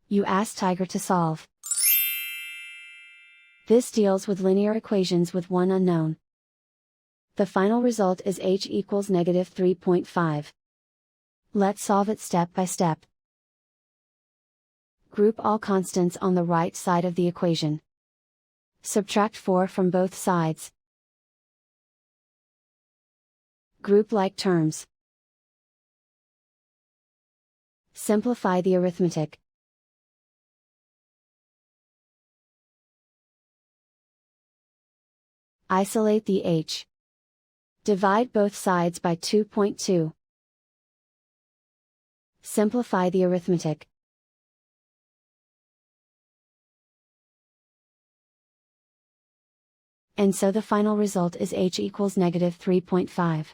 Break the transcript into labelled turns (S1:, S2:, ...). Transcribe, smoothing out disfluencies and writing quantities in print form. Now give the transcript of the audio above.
S1: You ask Tiger to solve. This deals with linear equations with one unknown. The final result is h equals negative 3.5. Let's solve it step by step. Group all constants on the right side of the equation. Subtract 4 from both sides. Group like terms. Simplify the arithmetic. Isolate the h. Divide both sides by 2.2. Simplify the arithmetic. And so the final result is h equals negative 3.5.